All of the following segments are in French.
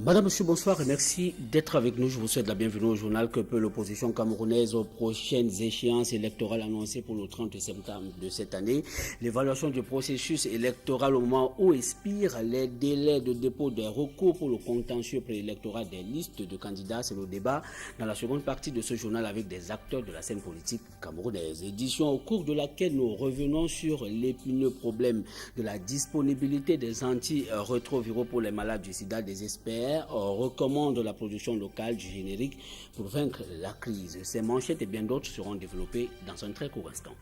Madame, monsieur, bonsoir et merci d'être avec nous. Je vous souhaite la bienvenue au journal Que peut l'opposition camerounaise aux prochaines échéances électorales annoncées pour le 30 septembre de cette année. L'évaluation du processus électoral au moment où expirent les délais de dépôt des recours pour le contentieux préélectoral des listes de candidats. C'est le débat dans la seconde partie de ce journal avec des acteurs de la scène politique camerounaise. Édition au cours de laquelle nous revenons sur l'épineux problème de la disponibilité des antirétroviraux pour les malades du sida, des experts recommande la production locale du générique pour vaincre la crise. Ces manchettes et bien d'autres seront développées dans un très court instant.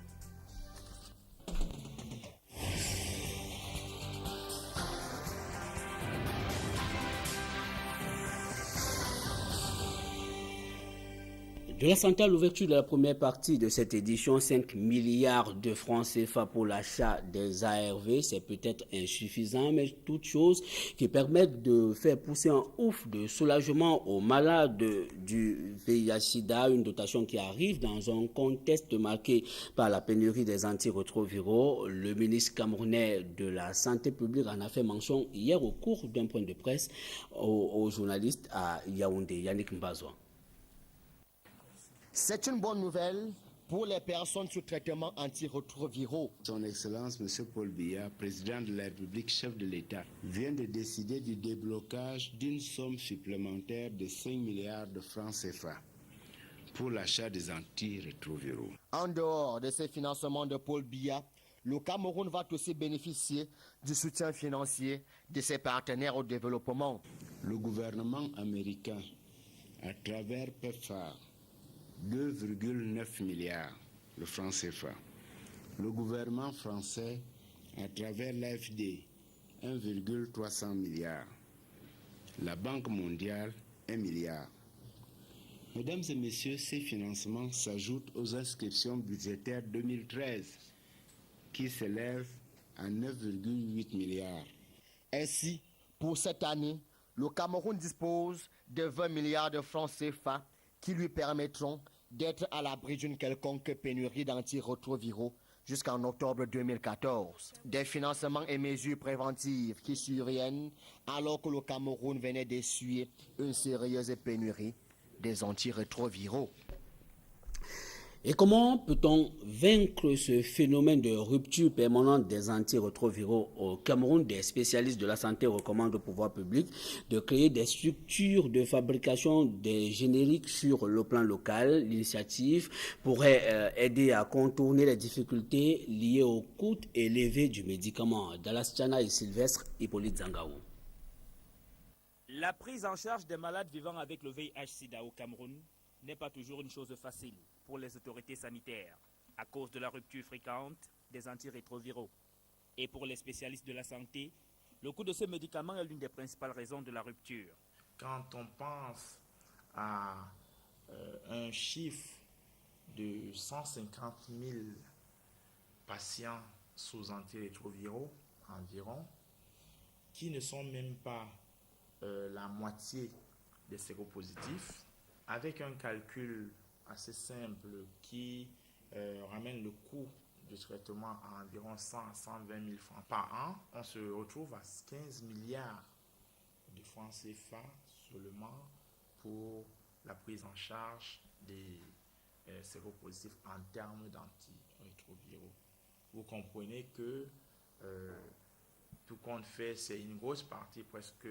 De la santé à l'ouverture de la première partie de cette édition, 5 milliards de francs CFA pour l'achat des ARV, c'est peut-être insuffisant, mais toutes choses qui permettent de faire pousser un ouf de soulagement aux malades du VIH-Sida, une dotation qui arrive dans un contexte marqué par la pénurie des antirétroviraux. Le ministre camerounais de la Santé publique en a fait mention hier au cours d'un point de presse aux journalistes à Yaoundé. Yannick Mbazoua. C'est une bonne nouvelle pour les personnes sous traitement antirétroviraux. Son Excellence M. Paul Biya, président de la République, chef de l'État, vient de décider du déblocage d'une somme supplémentaire de 5 milliards de francs CFA pour l'achat des antirétroviraux. En dehors de ces financements de Paul Biya, le Cameroun va aussi bénéficier du soutien financier de ses partenaires au développement. Le gouvernement américain, à travers PEPFAR, 2,9 milliards de francs CFA. Le gouvernement français, à travers l'AFD, 1,300 milliards. La Banque mondiale, 1 milliard. Mesdames et messieurs, ces financements s'ajoutent aux inscriptions budgétaires 2013 qui s'élèvent à 9,8 milliards. Ainsi, pour cette année, le Cameroun dispose de 20 milliards de francs CFA qui lui permettront d'être à l'abri d'une quelconque pénurie d'antirétroviraux jusqu'en octobre 2014. Des financements et mesures préventives qui surviennent alors que le Cameroun venait d'essuyer une sérieuse pénurie des antirétroviraux. Et comment peut-on vaincre ce phénomène de rupture permanente des antirétroviraux au Cameroun? Des spécialistes de la santé recommandent au pouvoir public de créer des structures de fabrication des génériques sur le plan local. L'initiative pourrait aider à contourner les difficultés liées au coût élevé du médicament. Dallas Tchana et Sylvestre Hippolyte Zangaou. La prise en charge des malades vivant avec le VIH-Sida au Cameroun n'est pas toujours une chose facile pour les autorités sanitaires à cause de la rupture fréquente des antirétroviraux. Et pour les spécialistes de la santé, le coût de ces médicaments est l'une des principales raisons de la rupture. Quand on pense à un chiffre de 150 000 patients sous antirétroviraux environ, qui ne sont même pas la moitié des séropositifs, avec un calcul assez simple qui ramène le coût du traitement à environ 100 à 120 000 francs par an, on se retrouve à 15 milliards de francs CFA seulement pour la prise en charge des séropositifs en termes d'antirétroviraux. Vous comprenez que tout compte fait, c'est une grosse partie, presque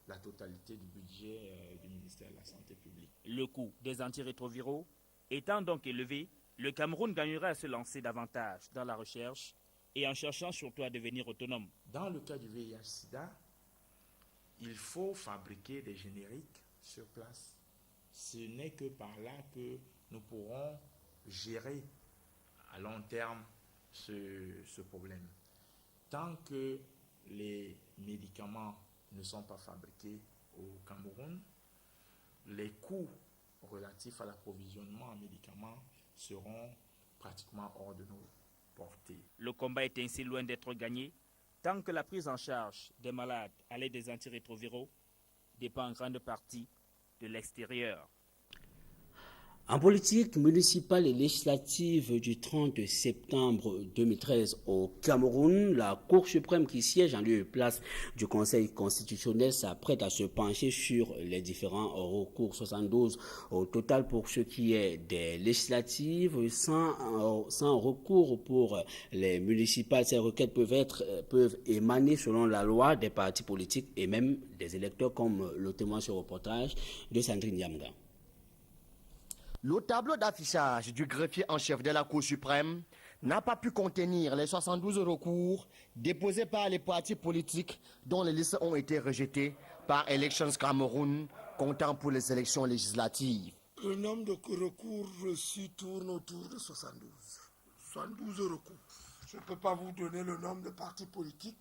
la totalité du budget du ministère de la Santé publique. Le coût des antirétroviraux étant donc élevé, le Cameroun gagnerait à se lancer davantage dans la recherche et en cherchant surtout à devenir autonome. Dans le cas du VIH-Sida, il faut fabriquer des génériques sur place. Ce n'est que par là que nous pourrons gérer à long terme ce problème. Tant que les médicaments ne sont pas fabriqués au Cameroun, les coûts relatifs à l'approvisionnement en médicaments seront pratiquement hors de nos portées. Le combat est ainsi loin d'être gagné, tant que la prise en charge des malades à l'aide des antirétroviraux dépend en grande partie de l'extérieur. En politique municipale et législative du 30 septembre 2013 au Cameroun, la Cour suprême qui siège en lieu et place du Conseil constitutionnel s'apprête à se pencher sur les différents recours, 72 au total pour ce qui est des législatives, sans recours pour les municipales. Ces requêtes peuvent émaner selon la loi des partis politiques et même des électeurs, comme le témoigne ce reportage de Sandrine Yamga. Le tableau d'affichage du greffier en chef de la Cour suprême n'a pas pu contenir les 72 recours déposés par les partis politiques dont les listes ont été rejetées par Elections Cameroun, comptant pour les élections législatives. Le nombre de recours reçus tourne autour de 72. 72 recours. Je ne peux pas vous donner le nombre de partis politiques.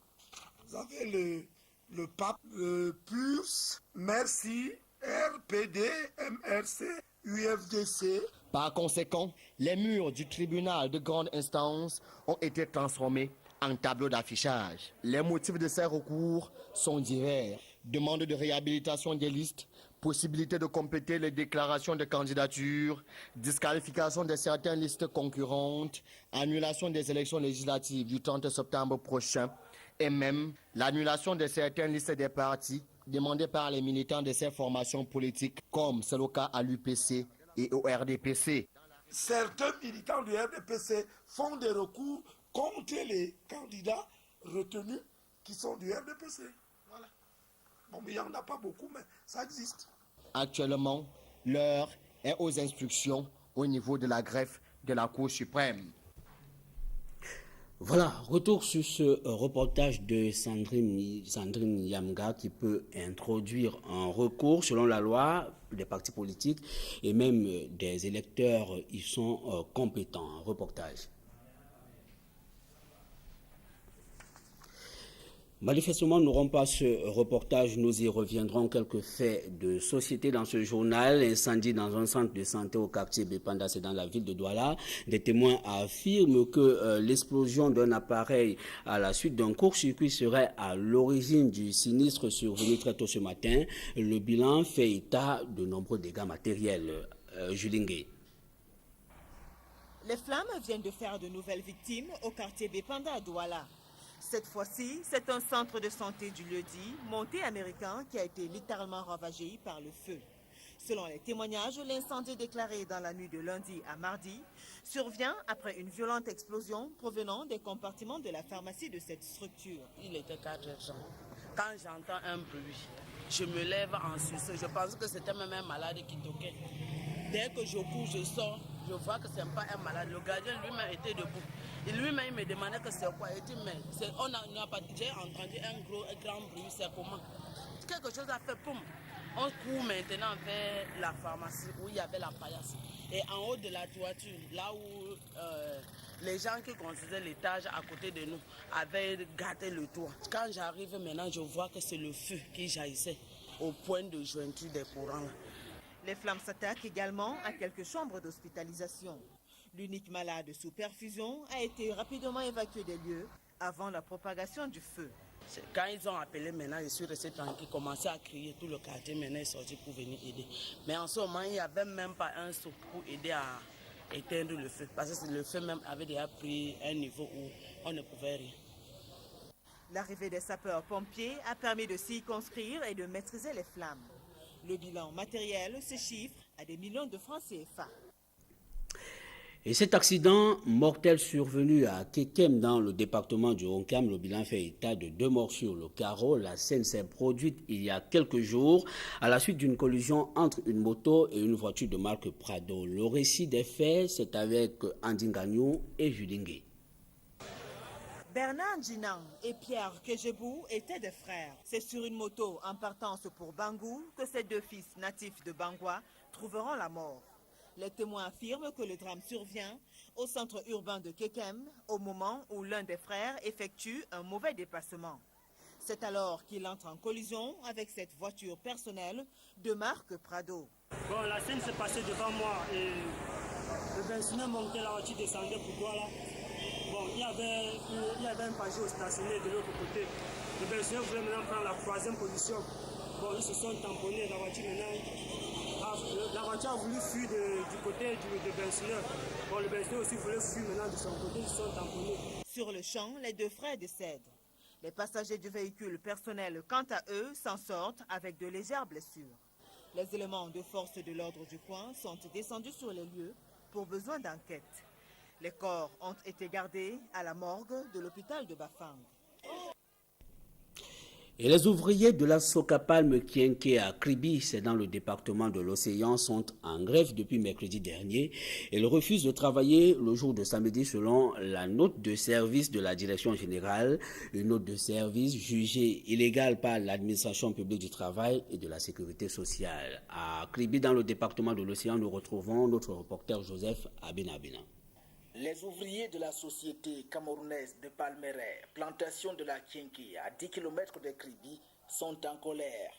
Vous avez le PAP, le PURS, Merci, RPD, MRC, UFDC. Par conséquent, les murs du tribunal de grande instance ont été transformés en tableau d'affichage. Les motifs de ces recours sont divers. Demande de réhabilitation des listes, possibilité de compléter les déclarations de candidature, disqualification de certaines listes concurrentes, annulation des élections législatives du 30 septembre prochain et même l'annulation de certaines listes des partis demandées par les militants de ces formations politiques, comme c'est le cas à l'UPC et au RDPC. Certains militants du RDPC font des recours contre les candidats retenus qui sont du RDPC. Voilà. Bon, mais il n'y en a pas beaucoup, mais ça existe. Actuellement, l'heure est aux instructions au niveau de la greffe de la Cour suprême. Voilà, retour sur ce reportage de Sandrine Yamga qui peut introduire un recours selon la loi des partis politiques et même des électeurs, ils sont compétents. Reportage. Manifestement, nous n'aurons pas ce reportage, nous y reviendrons. Quelques faits de société dans ce journal. Incendie dans un centre de santé au quartier Bepanda, c'est dans la ville de Douala. Des témoins affirment que l'explosion d'un appareil à la suite d'un court-circuit serait à l'origine du sinistre survenu très tôt ce matin. Le bilan fait état de nombreux dégâts matériels. Julingue. Les flammes viennent de faire de nouvelles victimes au quartier Bepanda à Douala. Cette fois-ci, c'est un centre de santé du lieu-dit, monté américain, qui a été littéralement ravagé par le feu. Selon les témoignages, l'incendie déclaré dans la nuit de lundi à mardi survient après une violente explosion provenant des compartiments de la pharmacie de cette structure. Il était 4 heures. Quand j'entends un bruit, je me lève en sursaut. Je pense que c'était même un malade qui toquait. Dès que je cours, je sors, je vois que ce n'est pas un malade. Le gardien lui-même était debout. Et lui-même, il me demandait que c'est quoi. Il dit, mais j'ai entendu un grand bruit, c'est comment? Quelque chose a fait, poum. On court maintenant vers la pharmacie où il y avait la paillasse. Et en haut de la toiture, là où les gens qui construisaient l'étage à côté de nous avaient gâté le toit. Quand j'arrive maintenant, je vois que c'est le feu qui jaillissait au point de jointure des courants. Les flammes s'attaquent également à quelques chambres d'hospitalisation. L'unique malade sous perfusion a été rapidement évacué des lieux avant la propagation du feu. Quand ils ont appelé maintenant, je suis resté tranquille, commencé à crier, tout le quartier maintenant est sorti pour venir aider. Mais en ce moment, il n'y avait même pas un seau pour aider à éteindre le feu. Parce que le feu même avait déjà pris un niveau où on ne pouvait rien. L'arrivée des sapeurs-pompiers a permis de circonscrire et de maîtriser les flammes. Le bilan matériel se chiffre à des millions de francs CFA. Et cet accident mortel survenu à Kekem dans le département du Roncam, le bilan fait état de 2 morts sur le carreau. La scène s'est produite il y a quelques jours à la suite d'une collision entre une moto et une voiture de marque Prado. Le récit des faits, c'est avec Andingagnou et Julingue. Bernard Djinan et Pierre Kejebou étaient des frères. C'est sur une moto en partance pour Bangou que ces 2 fils natifs de Bangwa trouveront la mort. Les témoins affirment que le drame survient au centre urbain de Kekem au moment où l'un des frères effectue un mauvais déplacement. C'est alors qu'il entre en collision avec cette voiture personnelle de marque Prado. Bon, la scène s'est passée devant moi et le benzineur montait, la voiture descendait pour toi là. Bon, il y avait un Pajot stationné de l'autre côté. Le benzineur voulait maintenant prendre la 3e position. Bon, ils se sont tamponnés, la voiture maintenant la voiture a voulu fuir du côté de Bensineur. Bon, le Bensineur aussi voulait fuir maintenant de son côté, ils sont tamponnés. Sur le champ, les deux frères décèdent. Les passagers du véhicule personnel, quant à eux, s'en sortent avec de légères blessures. Les éléments de force de l'ordre du coin sont descendus sur les lieux pour besoin d'enquête. Les corps ont été gardés à la morgue de l'hôpital de Bafang. Et les ouvriers de la Socapalme Kienke à Kribi, c'est dans le département de l'Océan, sont en grève depuis mercredi dernier. Ils refusent de travailler le jour de samedi selon la note de service de la direction générale, une note de service jugée illégale par l'administration publique du travail et de la sécurité sociale. À Kribi, dans le département de l'Océan, nous retrouvons notre reporter Joseph Abinabina. Les ouvriers de la société camerounaise de Palmeraie, plantation de la Kienke à 10 km de Kribi, sont en colère.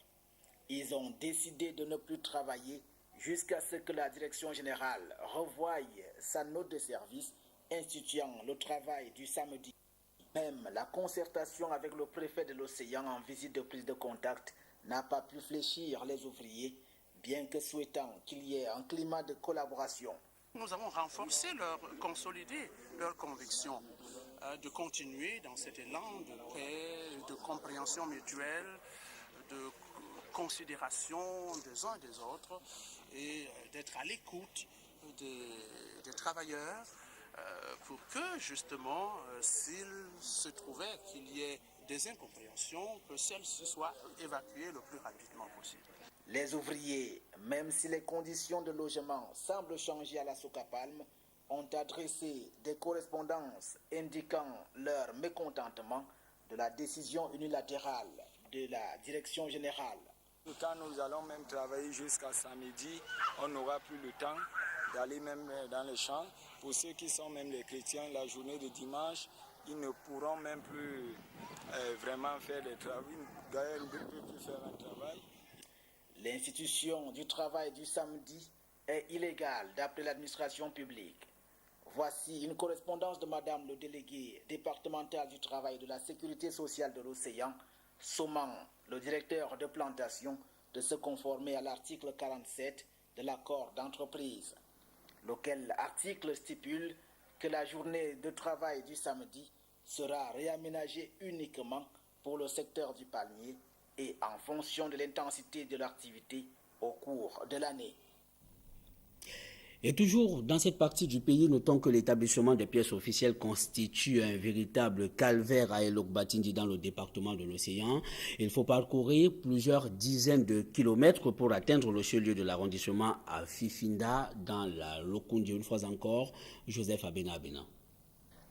Ils ont décidé de ne plus travailler jusqu'à ce que la direction générale revoie sa note de service instituant le travail du samedi. Même la concertation avec le préfet de l'Océan en visite de prise de contact n'a pas pu fléchir les ouvriers, bien que souhaitant qu'il y ait un climat de collaboration. Nous avons renforcé consolidé leur conviction de continuer dans cet élan de paix, de compréhension mutuelle, de considération des uns et des autres et d'être à l'écoute des travailleurs pour que justement, s'il se trouvait qu'il y ait des incompréhensions, que celles-ci soient évacuées le plus rapidement possible. Les ouvriers, même si les conditions de logement semblent changer à la Socapalme, ont adressé des correspondances indiquant leur mécontentement de la décision unilatérale de la direction générale. Quand nous allons même travailler jusqu'à samedi, on n'aura plus le temps d'aller même dans les champs. Pour ceux qui sont même les chrétiens, la journée de dimanche, ils ne pourront même plus vraiment faire des travaux. D'ailleurs, ils ne peuvent plus faire un travail. L'institution du travail du samedi est illégale d'après l'administration publique. Voici une correspondance de Madame le délégué départemental du travail et de la sécurité sociale de l'Océan, sommant le directeur de plantation de se conformer à l'article 47 de l'accord d'entreprise, lequel article stipule que la journée de travail du samedi sera réaménagée uniquement pour le secteur du palmier et en fonction de l'intensité de l'activité au cours de l'année. Et toujours dans cette partie du pays, notons que l'établissement des pièces officielles constitue un véritable calvaire à Elok-Batindi dans le département de l'Océan. Il faut parcourir plusieurs dizaines de kilomètres pour atteindre le chef-lieu de l'arrondissement à Fifinda dans la Lokundi. Une fois encore, Joseph Abinabina.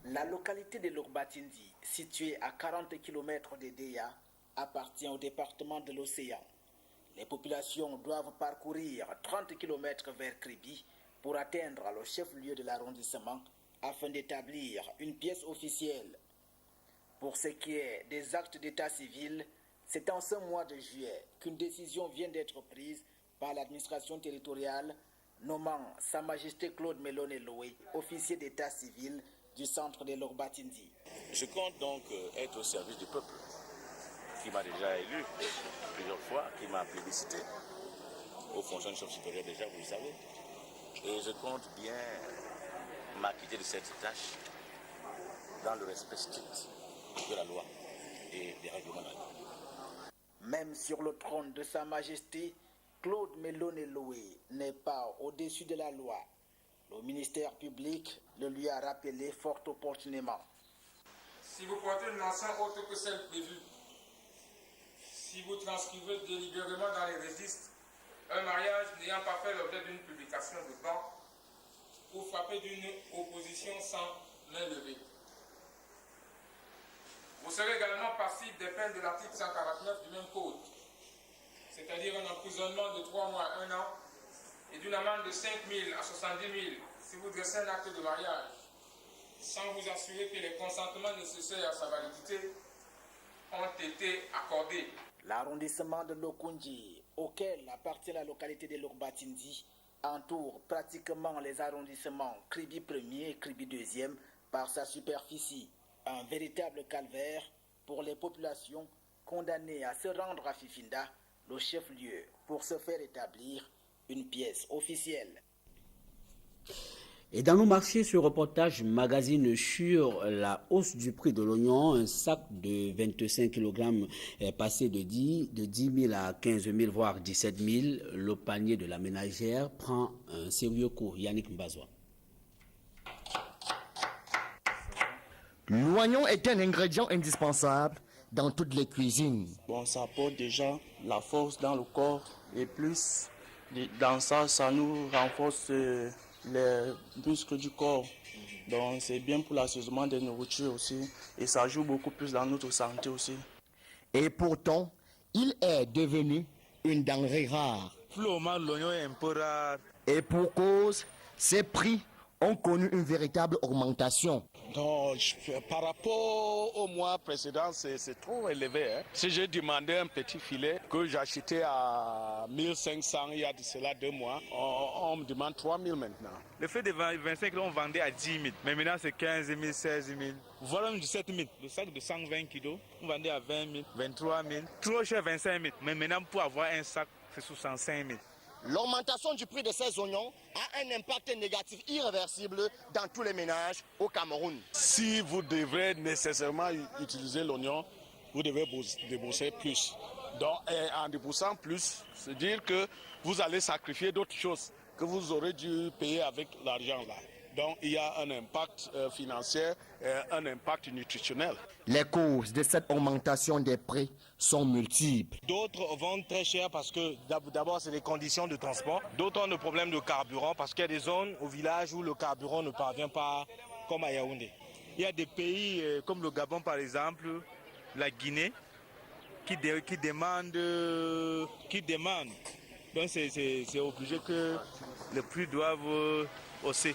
La localité de Elok-Batindi, située à 40 km de Deya, appartient au département de l'Océan. Les populations doivent parcourir 30 km vers Kribi pour atteindre le chef-lieu de l'arrondissement afin d'établir une pièce officielle. Pour ce qui est des actes d'état civil, c'est en ce mois de juillet qu'une décision vient d'être prise par l'administration territoriale nommant Sa Majesté Claude Melone Loé, officier d'état civil du centre de Elok-Batindi. Je compte donc être au service du peuple, qui m'a déjà élu plusieurs fois, qui m'a plébiscité aux fonctions de chef supérieur déjà, vous le savez. Et je compte bien m'acquitter de cette tâche dans le respect strict de la loi et des règlements de la loi. Même sur le trône de Sa Majesté, Claude Melone Loé n'est pas au-dessus de la loi. Le ministère public le lui a rappelé fort opportunément. Si vous portez une mention autre que celle prévue, si vous transcrivez délibérément dans les registres un mariage n'ayant pas fait l'objet d'une publication de banque ou frappé d'une opposition sans main levée. Vous serez également passible des peines de l'article 149 du même code, c'est-à-dire un emprisonnement de 3 mois à 1 an et d'une amende de 5 000 à 70 000 si vous dressez un acte de mariage sans vous assurer que les consentements nécessaires à sa validité ont été accordés. L'arrondissement de Lokundi, auquel appartient la localité de Elok-Batindi, entoure pratiquement les arrondissements Kribi 1er et Kribi 2e par sa superficie. Un véritable calvaire pour les populations condamnées à se rendre à Fifinda, le chef-lieu, pour se faire établir une pièce officielle. Et dans nos marchés, ce reportage magazine sur la hausse du prix de l'oignon. Un sac de 25 kg est passé de 10 000 à 15 000, voire 17 000. Le panier de la ménagère prend un sérieux coup. Yannick Mbazoua. L'oignon est un ingrédient indispensable dans toutes les cuisines. Bon, ça apporte déjà la force dans le corps et plus dans ça, ça nous renforce les muscles du corps. Donc c'est bien pour l'assaisonnement des nourritures aussi et ça joue beaucoup plus dans notre santé aussi. Et pourtant, il est devenu une denrée rare. Pour le moment, l'oignon est un peu rare. Et pour cause, ses prix ont connu une véritable augmentation. Non, par rapport au mois précédent, c'est trop élevé. Hein. Si j'ai demandé un petit filet que j'achetais à 1500 il y a de cela 2 mois, on me demande 3000 maintenant. Le fait de 25 on vendait à 10 000, mais maintenant c'est 15 000, 16 000, voire même 17 000. Le sac de 120 kg, on vendait à 20 000, 23 000, trop cher 25 000, mais maintenant pour avoir un sac, c'est 65 000. L'augmentation du prix de ces oignons a un impact négatif irréversible dans tous les ménages au Cameroun. Si vous devrez nécessairement utiliser l'oignon, vous devez débourser plus. Donc, en déboursant plus, c'est dire que vous allez sacrifier d'autres choses que vous aurez dû payer avec l'argent là. Donc, il y a un impact financier et un impact nutritionnel. Les causes de cette augmentation des prix sont multiples. D'autres vendent très cher parce que d'abord c'est les conditions de transport. D'autres ont le problème de carburant parce qu'il y a des zones au village où le carburant ne parvient pas comme à Yaoundé. Il y a des pays comme le Gabon par exemple, la Guinée, qui demandent. Donc c'est obligé que les prix doivent hausser.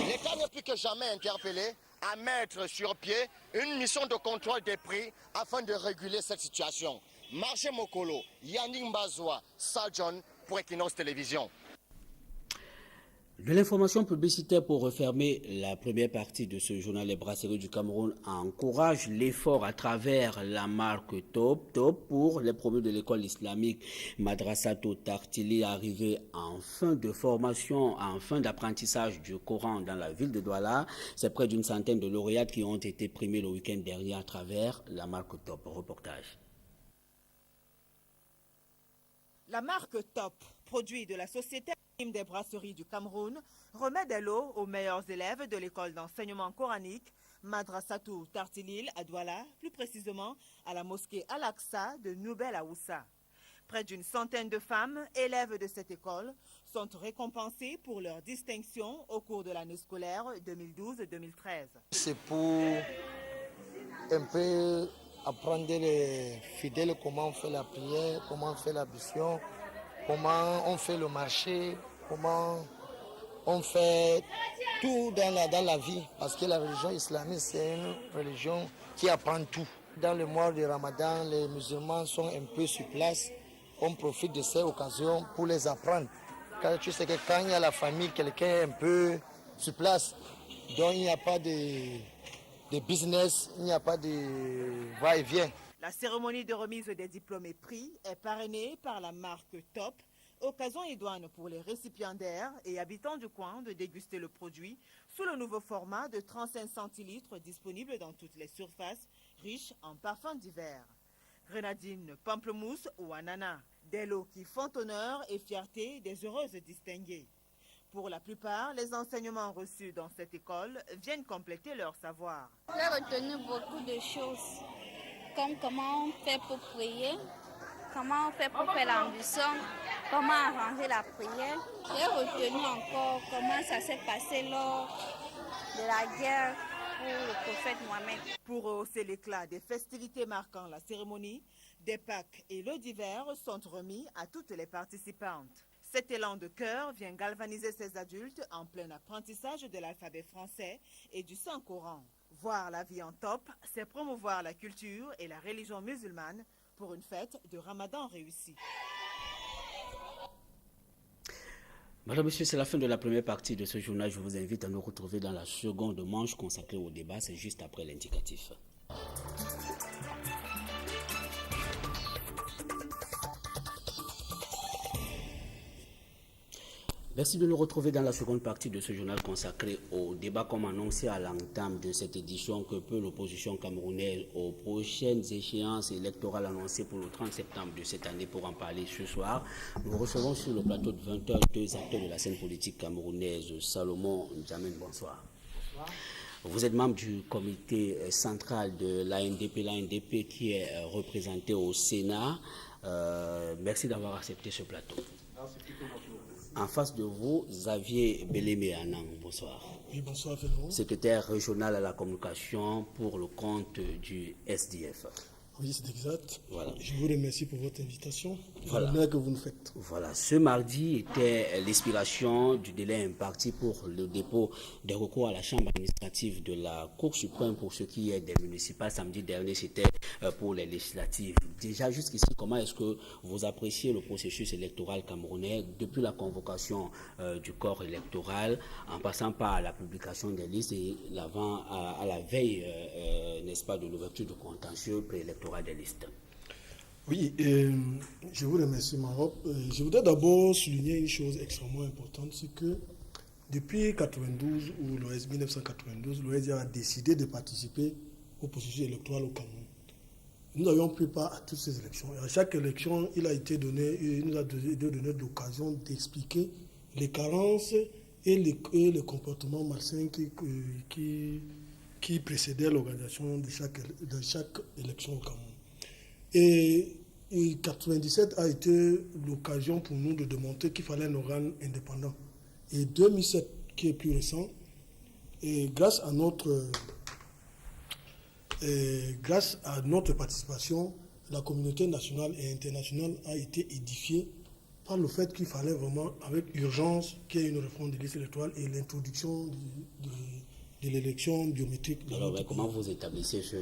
L'État n'est plus que jamais interpellé à mettre sur pied une mission de contrôle des prix afin de réguler cette situation. Marché Mokolo, Yannick Mbazoua, Saljon pour Equinox Télévision. De l'information publicitaire pour refermer la première partie de ce journal. Les brasseries du Cameroun encouragent l'effort à travers la marque Top pour les promus de l'école islamique Madrasato Tartili, arrivé en fin de formation, en fin d'apprentissage du Coran dans la ville de Douala. C'est près d'une centaine de lauréates qui ont été primés le week-end dernier à travers la marque Top. Reportage. La marque Top, produit de la Société des brasseries du Cameroun, remet des lots aux meilleurs élèves de l'école d'enseignement coranique Madrasatou Tartilil à Douala, plus précisément à la mosquée Al-Aqsa de Noubel Aoussa. Près d'une centaine de femmes, élèves de cette école, sont récompensées pour leur distinction au cours de l'année scolaire 2012-2013. C'est pour un peu apprendre les fidèles comment on fait la prière, comment on fait l'ablution, comment on fait le marché, comment on fait tout dans la vie. Parce que la religion islamique, c'est une religion qui apprend tout. Dans le mois de Ramadan, les musulmans sont un peu sur place. On profite de ces occasions pour les apprendre. Car tu sais que quand il y a la famille, quelqu'un est un peu sur place, donc il n'y a pas de business, il n'y a pas de va-et-vient. La cérémonie de remise des diplômes et prix est parrainée par la marque Top, occasion idoine pour les récipiendaires et habitants du coin de déguster le produit sous le nouveau format de 35 centilitres disponible dans toutes les surfaces, riche en parfums divers. Grenadine, pamplemousse ou ananas, des lots qui font honneur et fierté des heureuses distinguées. Pour la plupart, les enseignements reçus dans cette école viennent compléter leur savoir. J'ai retenu beaucoup de choses, comme comment on fait pour prier, comment on fait pour faire l'ambition, comment arranger la prière. J'ai retenu encore comment ça s'est passé lors de la guerre pour le prophète Mohamed. Pour rehausser l'éclat des festivités marquant la cérémonie, des packs et lots divers sont remis à toutes les participantes. Cet élan de cœur vient galvaniser ces adultes en plein apprentissage de l'alphabet français et du Saint-Coran. Voir la vie en top, c'est promouvoir la culture et la religion musulmane pour une fête de Ramadan réussie. Madame, Monsieur, c'est la fin de la première partie de ce journal. Je vous invite à nous retrouver dans la seconde manche consacrée au débat. C'est juste après l'indicatif. Merci de nous retrouver dans la seconde partie de ce journal consacré au débat comme annoncé à l'entame de cette édition que peut l'opposition camerounaise aux prochaines échéances électorales annoncées pour le 30 septembre de cette année. Pour en parler ce soir, nous recevons sur le plateau de 20h deux acteurs de la scène politique camerounaise. Salomon Djamène, bonsoir. Bonsoir. Vous êtes membre du comité central de l'ANDP qui est représenté au Sénat. Merci d'avoir accepté ce plateau. En face de vous, Xavier Belémé Anang, bonsoir. Oui, bonsoir, Fédéron. Secrétaire régional à la communication pour le compte du SDF. Oui, c'est exact. Voilà. Je vous remercie pour votre invitation, voilà. L'honneur que vous nous faites. Voilà. Ce mardi était l'expiration du délai imparti pour le dépôt des recours à la Chambre administrative de la Cour suprême pour ce qui est des municipales. Samedi dernier, c'était pour les législatives. Déjà, jusqu'ici, comment est-ce que vous appréciez le processus électoral camerounais depuis la convocation du corps électoral, en passant par la publication des listes et à la veille, n'est-ce pas, de l'ouverture du contentieux préélectoral des listes? Oui, je vous remercie, Maroc. Je voudrais d'abord souligner une chose extrêmement importante, c'est que depuis 1992, ou 1992, l'OS a décidé de participer au processus électoral au Cameroun. Nous avions pris part à toutes ces élections. Et à chaque élection, il nous a donné l'occasion d'expliquer les carences et les comportements malsains qui précédaient l'organisation de chaque élection au Cameroun. Et 1997 a été l'occasion pour nous de démontrer qu'il fallait un organe indépendant. Et 2007, qui est plus récent, et grâce à notre participation, la communauté nationale et internationale a été édifiée par le fait qu'il fallait vraiment, avec urgence, qu'il y ait une réforme des listes électorales et l'introduction de l'élection biométrique. Alors, comment vous établissez ce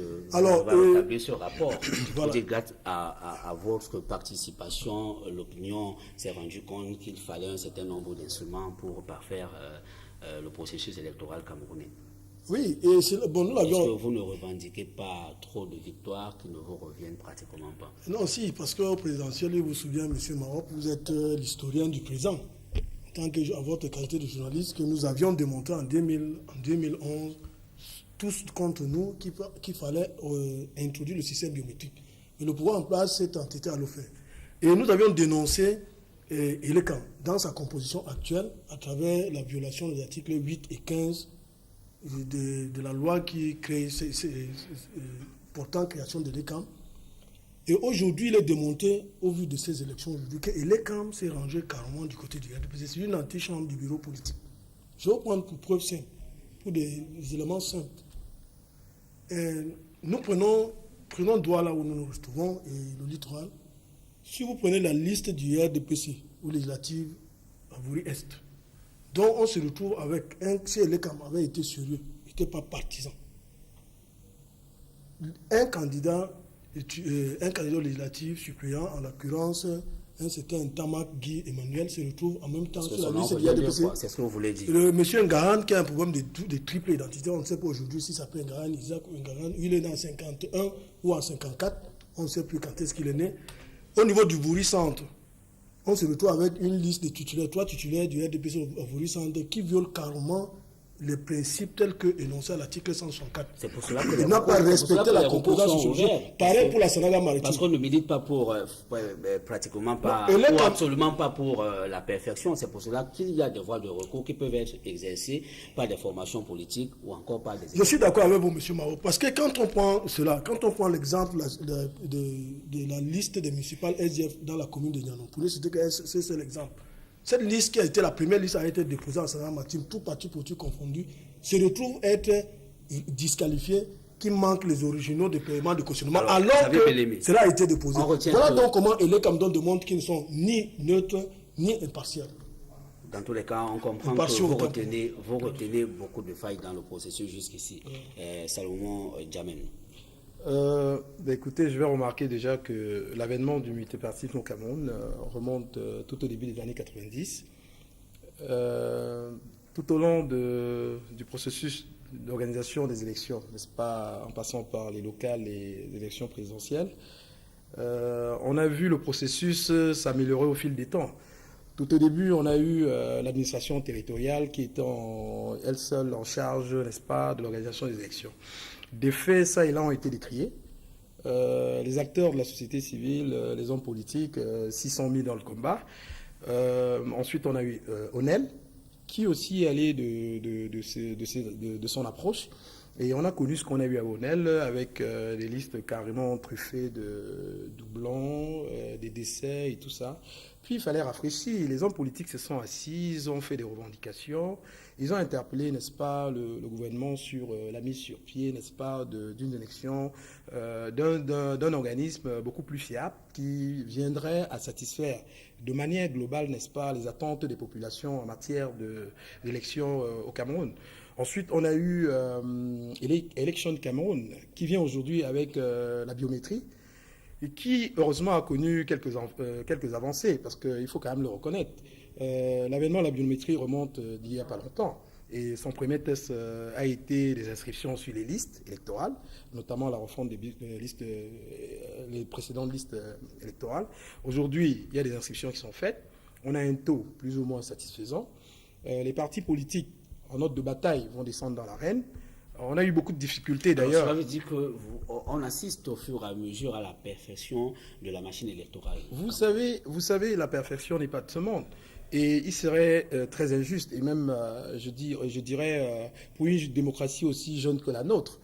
rapport? Voilà. Grâce à votre participation, l'opinion s'est rendue compte qu'il fallait un certain nombre d'instruments pour parfaire le processus électoral camerounais. Oui, et nous l'avions... Est-ce que vous ne revendiquez pas trop de victoires qui ne vous reviennent pratiquement pas? Non, si, parce qu'au présidentiel, je vous souviens, M. Maroc, vous êtes l'historien du présent. En tant que, à votre qualité de journaliste, que nous avions démontré en 2011, tous contre nous, qu'il fallait introduire le système biométrique. Mais le pouvoir en place s'est entêté à le faire. Et nous avions dénoncé ELECAM dans sa composition actuelle à travers la violation des articles 8 et 15 de la loi qui crée portant création de l'ELECAM. Et aujourd'hui, il est démonté, au vu de ces élections aujourd'hui, que l'ELECAM s'est rangé carrément du côté du RDPC. C'est une antichambre du bureau politique. Je vais prendre pour preuve simple, pour des éléments simples. Nous prenons Douala où nous nous retrouvons et le littoral. Si vous prenez la liste du RDPC, ou législative à Vouri-Est, dont on se retrouve avec si l'ELECAM avait été sérieux, il n'était pas partisan. Un candidat législatif suppléant, en l'occurrence, un certain Tamak Guy Emmanuel, se retrouve en même temps sur la liste du RDPC. C'est ce que vous voulez dire. Le monsieur Ngaran, qui a un problème de triple identité, on ne sait pas aujourd'hui s'il s'appelle Ngaran, Isaac ou Ngaran, il est né en 51 ou en 54, on ne sait plus quand est-ce qu'il est né. Au niveau du Vouri Centre, on se retrouve avec une liste de titulaires, 3 titulaires du RDPC au Vouri Centre qui violent carrément les principes tels que énoncés à l'article 164. C'est pour cela que il n'a pas respecté la composante sociale. Pareil pour la Sanaga maritime. Parce qu'on ne milite pas pour pratiquement pas, ou absolument pas pour la perfection. C'est pour cela qu'il y a des voies de recours qui peuvent être exercées par des formations politiques ou encore par des... Je suis d'accord avec vous, M. Mao, parce que quand on prend cela, quand on prend l'exemple de la liste des municipales SDF dans la commune de Nianon, pour nous, c'est l'exemple. Cette liste qui a été la première liste a été déposée en Sanaga maritime, tout parti politique confondu, se retrouve être disqualifié, qui manque les originaux de paiement de cautionnement, alors que cela a été déposé. Voilà donc comment l'ELECAM démontre qu'ils ne sont ni neutres ni impartiels. Dans tous les cas, on comprend que vous retenez beaucoup de failles dans le processus jusqu'ici. Salomon Djamène. Écoutez, je vais remarquer déjà que l'avènement du multipartisme au Cameroun remonte tout au début des années 90. Tout au long du processus d'organisation des élections, n'est-ce pas, en passant par les locales et les élections présidentielles, on a vu le processus s'améliorer au fil des temps. Tout au début, on a eu l'administration territoriale qui était elle seule en charge, n'est-ce pas, de l'organisation des élections. Des faits, ça et là, ont été décriés. Les acteurs de la société civile, les hommes politiques, s'y sont mis dans le combat. Ensuite, on a eu Onel, qui aussi allait de son approche. Et on a connu ce qu'on a eu à Onel, avec des listes carrément truffées de doublons, des décès et tout ça. Puis il fallait rafraîchir. Les hommes politiques se sont assis, ils ont fait des revendications, ils ont interpellé, n'est-ce pas, le gouvernement sur la mise sur pied, n'est-ce pas, d'une élection, d'un organisme beaucoup plus fiable qui viendrait à satisfaire de manière globale, n'est-ce pas, les attentes des populations en matière d'élection au Cameroun. Ensuite, on a eu Election Cameroun, qui vient aujourd'hui avec la biométrie, et qui, heureusement, a connu quelques avancées, parce qu'il faut quand même le reconnaître. L'avènement de la biométrie remonte d'il n'y a pas longtemps, et son premier test a été des inscriptions sur les listes électorales, notamment la refonte des listes, les précédentes listes électorales. Aujourd'hui, il y a des inscriptions qui sont faites. On a un taux plus ou moins satisfaisant. Les partis politiques en note de bataille vont descendre dans l'arène. On a eu beaucoup de difficultés d'ailleurs. Cela veut dire qu'on assiste au fur et à mesure à la perfection de la machine électorale. Vous savez, la perfection n'est pas de ce monde. Et il serait très injuste, et même, je dirais, pour une démocratie aussi jeune que la nôtre,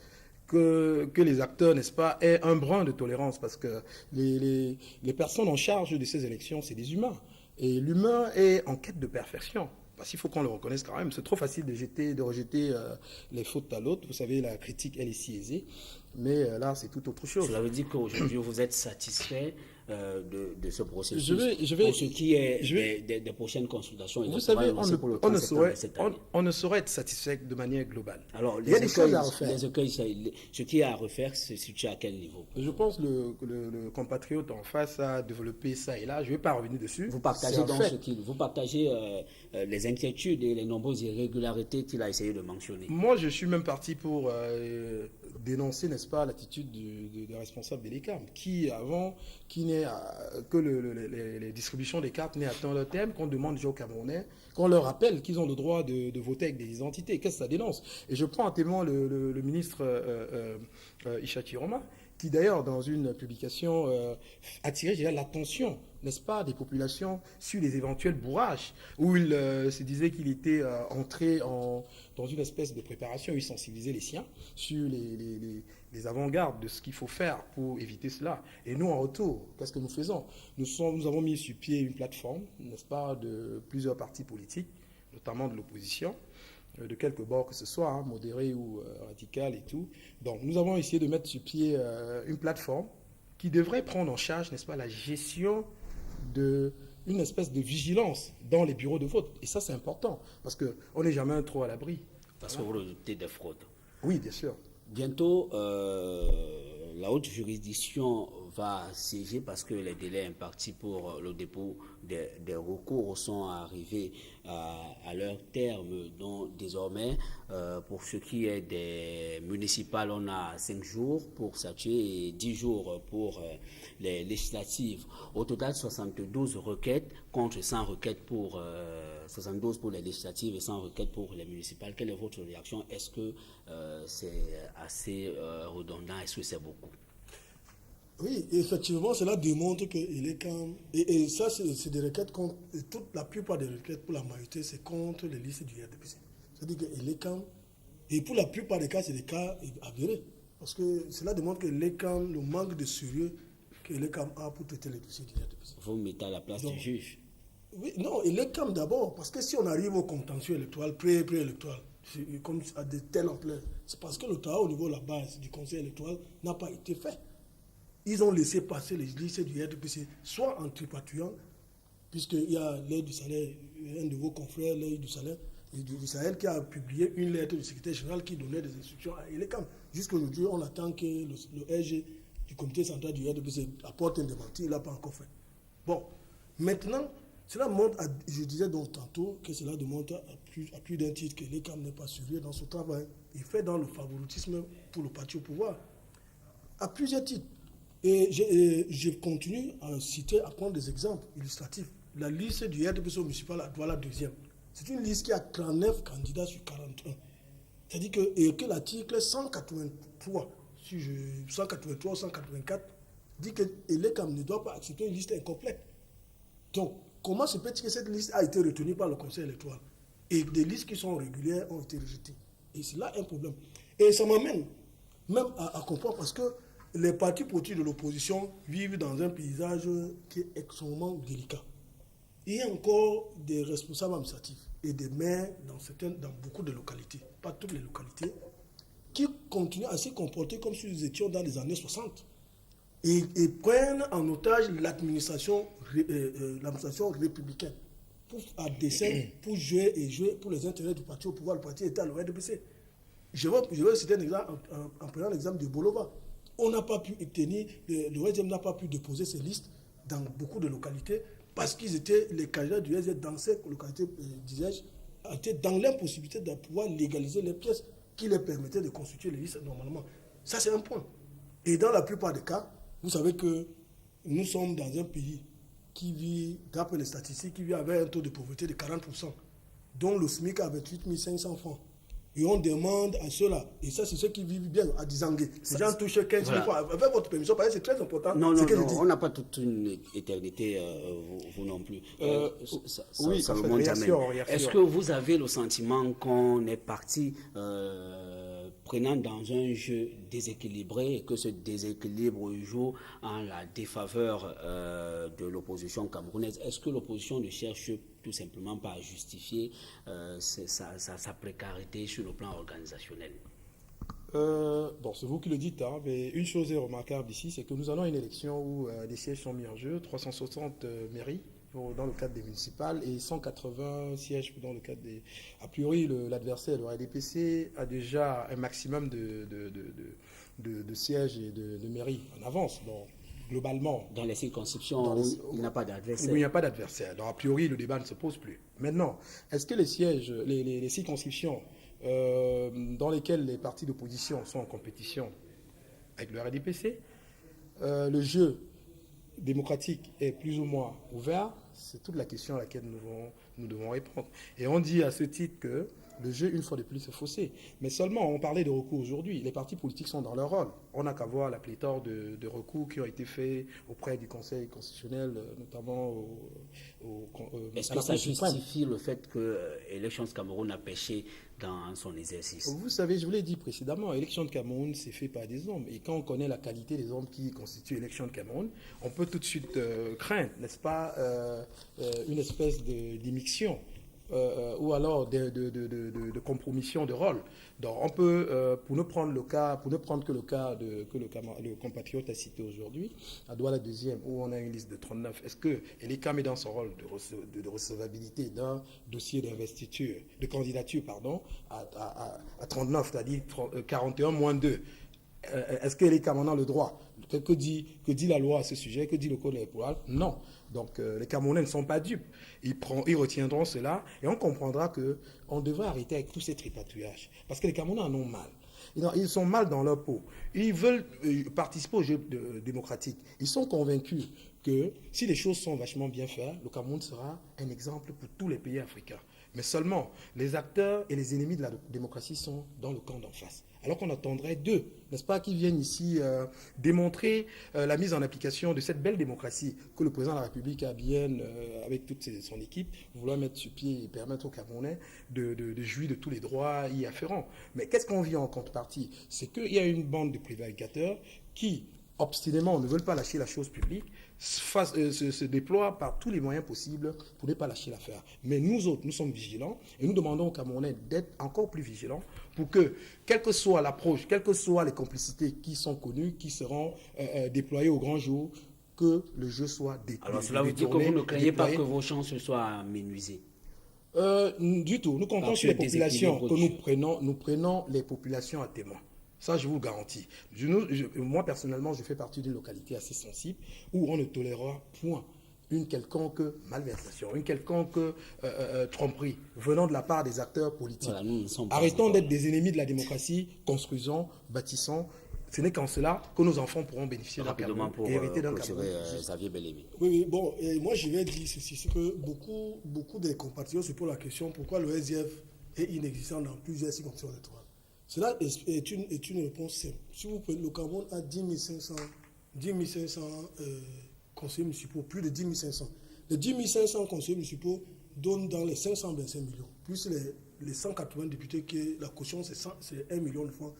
que les acteurs, n'est-ce pas, aient un brin de tolérance, parce que les personnes en charge de ces élections, c'est des humains. Et l'humain est en quête de perfection. Parce qu'il faut qu'on le reconnaisse quand même. C'est trop facile de rejeter les fautes à l'autre. Vous savez, la critique, elle est si aisée. Mais là, c'est tout autre chose. Cela veut dire qu'aujourd'hui, vous êtes satisfait de ce processus pour ce qui est des prochaines consultations. Vous savez, on ne saurait être satisfait de manière globale. Alors, il y a des choses à refaire. Ce qui est à refaire, se situe à quel niveau? Je pense que le compatriote en face a développé ça et là. Je ne vais pas revenir dessus. Vous partagez les inquiétudes et les nombreuses irrégularités qu'il a essayé de mentionner. Moi, je suis même parti pour dénoncer, n'est-ce pas, l'attitude des responsables de l'ECAM, qui n'est que les distributions des cartes n'est atteint leur thème, qu'on demande aux Camerounais, qu'on leur rappelle qu'ils ont le droit de voter avec des identités. Qu'est-ce que ça dénonce? Et je prends en témoin le ministre Ishaki Roma, qui d'ailleurs, dans une publication, attirait l'attention, n'est-ce pas, des populations sur les éventuels bourrages, où il se disait qu'il était entré dans une espèce de préparation, il sensibilisait les siens sur les avant-gardes de ce qu'il faut faire pour éviter cela. Et nous, en retour, qu'est-ce que nous faisons? Nous avons mis sur pied une plateforme, n'est-ce pas, de plusieurs partis politiques, notamment de l'opposition, de quelque bord que ce soit, modéré ou radical et tout. Donc nous avons essayé de mettre sur pied une plateforme qui devrait prendre en charge, n'est-ce pas, la gestion d'une espèce de vigilance dans les bureaux de vote. Et ça, c'est important, parce qu'on n'est jamais trop à l'abri. Parce que vous redoutez des fraudes. Oui, bien sûr. Bientôt, la haute juridiction va siéger parce que les délais impartis pour le dépôt des recours sont arrivés à leur terme. Donc désormais, pour ce qui est des municipales, on a 5 jours pour statuer et 10 jours pour les législatives. Au total, 72 requêtes contre 100 requêtes pour 72 pour les législatives et 100 requêtes pour les municipales. Quelle est votre réaction? Est-ce que c'est assez redondant? Est-ce que c'est beaucoup? Oui, effectivement, cela démontre que et ça, c'est des requêtes contre, la plupart des requêtes pour la majorité, c'est contre les listes du RDPC. C'est-à-dire que l'ECAM, et pour la plupart des cas, c'est des cas avérés. Parce que cela démontre que l'ECAM, le manque de sérieux que l'ECAM a pour traiter les dossiers du RDPC. Vous mettez à la place du juge. Oui, non, et l'ECAM d'abord, parce que si on arrive au contentieux électoral, pré-électoral, comme à de telles ampleurs, c'est parce que le travail au niveau de la base du conseil électoral n'a pas été fait. Ils ont laissé passer les listes du RDPC, soit en tripatouillant, puisqu'il y a l'aide du salaire, un de vos confrères, l'aide du salaire, du Sahel, qui a publié une lettre du secrétaire général qui donnait des instructions à l'ECAM. Jusqu'à aujourd'hui, on attend que le RG du comité central du RDPC apporte un démenti, il ne l'a pas encore fait. Bon, maintenant, cela montre, je disais donc tantôt, que cela démontre à plus d'un titre que l'ECAM n'est pas sérieux dans son travail. Il fait dans le favoritisme pour le parti au pouvoir. À plusieurs titres. Et je continue à citer, à prendre des exemples illustratifs. la liste du RDPC municipal à Douala deuxième. C'est une liste qui a 39 candidats sur 41. C'est-à-dire que l'article 183, 183 ou 184, dit que l'ECAM ne doit pas accepter une liste incomplète. Donc, comment se peut-il que cette liste a été retenue par le Conseil électoral et des listes qui sont régulières ont été rejetées? Et c'est là un problème. Et ça m'amène même à comprendre parce que les partis politiques de l'opposition vivent dans un paysage qui est extrêmement délicat. Il y a encore des responsables administratifs et des maires dans beaucoup de localités, pas toutes les localités, qui continuent à se comporter comme si nous étions dans les années 60 et prennent en otage l'administration républicaine à dessein pour jouer pour les intérêts du parti au pouvoir. Le parti était à l'ORDPC. Je vais citer un exemple en prenant l'exemple de Bolova. On n'a pas pu obtenir, le RDM n'a pas pu déposer ces listes dans beaucoup de localités parce qu'ils étaient, les candidats du RDM dans ces localités, disais-je, étaient dans l'impossibilité de pouvoir légaliser les pièces qui les permettaient de constituer les listes normalement. Ça, c'est un point. Et dans la plupart des cas, vous savez que nous sommes dans un pays qui vit, d'après les statistiques, qui vit avec un taux de pauvreté de 40%, dont le SMIC a 28 500 francs. Et on demande à ceux-là, et ça c'est ceux qui vivent bien à Dizangué. Ces gens touchent 15 000 francs. Avec votre permission, parce que c'est très important. Non, on n'a pas toute une éternité, vous non plus. Oui, ça remonte à même. Est-ce que vous avez le sentiment qu'on est parti prenant dans un jeu déséquilibré et que ce déséquilibre joue en la défaveur de l'opposition camerounaise? Est-ce que l'opposition ne cherche tout simplement pas à justifier sa précarité sur le plan organisationnel? Bon, c'est vous qui le dites, hein, mais une chose est remarquable ici, c'est que nous allons à une élection où des sièges sont mis en jeu, 360 mairies dans le cadre des municipales et 180 sièges dans le cadre des... A priori, l'adversaire, le RDPC, a déjà un maximum de sièges et de mairies en avance. Donc, globalement... Dans les circonscriptions, il n'y a pas d'adversaire. Oui, il n'y a pas d'adversaire. Donc, a priori, le débat ne se pose plus. Maintenant, est-ce que les sièges, les circonscriptions dans lesquelles les partis d'opposition sont en compétition avec le RDPC, le jeu démocratique est plus ou moins ouvert? C'est toute la question à laquelle nous devons répondre. Et on dit à ce titre que le jeu, une fois de plus, est faussé. Mais seulement, on parlait de recours aujourd'hui. Les partis politiques sont dans leur rôle. On n'a qu'à voir la pléthore de recours qui ont été faits auprès du Conseil constitutionnel, notamment Est-ce que ça justifie le fait que Elections Cameroun a péché dans son exercice? Vous savez, je vous l'ai dit précédemment, Élections de Cameroun, c'est fait par des hommes. Et quand on connaît la qualité des hommes qui constituent Élections de Cameroun, on peut tout de suite craindre, n'est-ce pas, une espèce d'immixtion. Ou alors de compromission de rôle. Donc on peut, pour ne prendre que le cas que le compatriote a cité aujourd'hui, à Douala deuxième, où on a une liste de 39, est-ce que l'ECAM est dans son rôle de recevabilité d'un dossier d'investiture, de candidature, pardon, à 39, c'est-à-dire 41 moins 2, est-ce que l'ECAM en a le droit? Que dit la loi à ce sujet? Que dit le code électoral? Non. Donc les Camerounais ne sont pas dupes. Ils retiendront cela et on comprendra qu'on devrait arrêter avec tous ces tripatouillages. Parce que les Camerounais en ont mal. Ils sont mal dans leur peau. Ils veulent participer au jeu démocratique. Ils sont convaincus que si les choses sont vachement bien faites, le Cameroun sera un exemple pour tous les pays africains. Mais seulement, les acteurs et les ennemis de la démocratie sont dans le camp d'en face. Alors qu'on attendrait d'eux, n'est-ce pas, qui viennent ici démontrer la mise en application de cette belle démocratie que le président de la République a bien, avec toute son équipe, vouloir mettre sur pied et permettre aux Camerounais de jouir de tous les droits y afférents. Mais qu'est-ce qu'on vit en contrepartie? C'est qu'il y a une bande de prévaricateurs qui, obstinément, ne veulent pas lâcher la chose publique, se déploient par tous les moyens possibles pour ne pas lâcher l'affaire. Mais nous autres, nous sommes vigilants et nous demandons aux Camerounais d'être encore plus vigilants pour que, quelle que soit l'approche, quelles que soient les complicités qui sont connues, qui seront déployées au grand jour, que le jeu soit détourné. Alors cela veut dire que vous ne craignez pas que vos chances soient menuisées? Du tout. Nous comptons sur les populations que nous prenons les populations à témoin. Ça, je vous le garantis. Moi, personnellement, je fais partie d'une localité assez sensible où on ne tolérera point une quelconque malversation, une quelconque tromperie venant de la part des acteurs politiques. Voilà, arrêtons d'être des ennemis de la démocratie, construisons, bâtissons ce n'est qu'en cela que nos enfants pourront bénéficier d'un Cameroun et hériter d'un Cameroun. Xavier Bellémy. Oui, bon, et moi je vais dire ceci, c'est que beaucoup de compatriotes se posent la question pourquoi le SDF est inexistant dans plusieurs circonscriptions électorales. Cela est une réponse simple. Si vous prenez, le Cameroun a 10 500 conseillers municipaux, plus de 10 500. Les 10 500 conseillers municipaux donnent dans les 525 millions, plus les 180 députés, que la caution c'est 1 million de francs,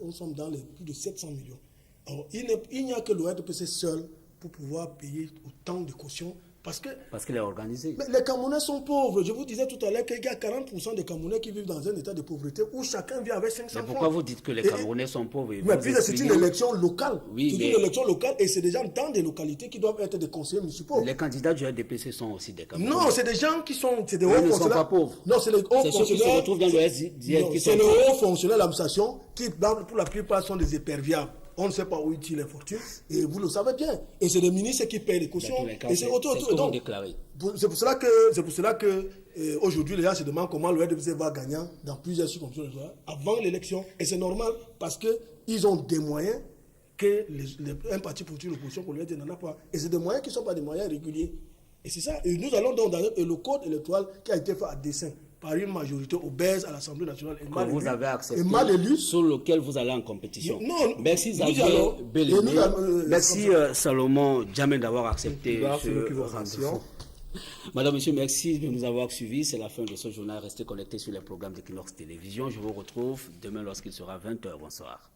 on sommes dans les plus de 700 millions. Alors, il n'y a que l'ORDPC seul pour pouvoir payer autant de cautions parce qu'il est organisé. Mais les Camerounais sont pauvres. Je vous disais tout à l'heure qu'il y a 40% des Camerounais qui vivent dans un état de pauvreté où chacun vit avec 500 francs. Mais pourquoi vous dites que les Camerounais sont pauvres? Mais puis c'est une élection locale. Oui, c'est une élection locale et c'est des gens dans des localités qui doivent être des conseillers municipaux. Les candidats du RDPC sont aussi des Camerounais. Non, c'est des gens qui sont... C'est des hauts fonctionnaires. Ils ne sont pas pauvres. Non, c'est les hauts fonctionnaires. C'est ceux qui se retrouvent dans le SDF. C'est les hauts fonctionnaires de l'administration qui, pour la plupart, sont des éperviables. On ne sait pas où ils les fortunes, et vous le savez bien. Et c'est les ministres qui payent les cautions. Et c'est ce qu'on déclaré. C'est pour cela que aujourd'hui, les gens se demandent comment le RDPC va gagner dans plusieurs circonscriptions avant l'élection. Et c'est normal parce qu'ils ont des moyens que un parti politique de l'opposition qu'on lui a dit n'en a pas. Et c'est des moyens qui ne sont pas des moyens réguliers. Et c'est ça. Et nous allons dans le code électoral qui a été fait à dessein par une majorité obèse à l'Assemblée nationale et mal, vous avez accepté, et mal élue, sur lequel vous allez en compétition. Non, merci Xavier Bellémy. Merci Salomon Djamé d'avoir accepté ce rendez-vous. Madame, Monsieur, merci de nous avoir suivis. C'est la fin de ce journal. Restez connectés sur les programmes d'Equinox Télévision. Je vous retrouve demain lorsqu'il sera 20h. Bonsoir.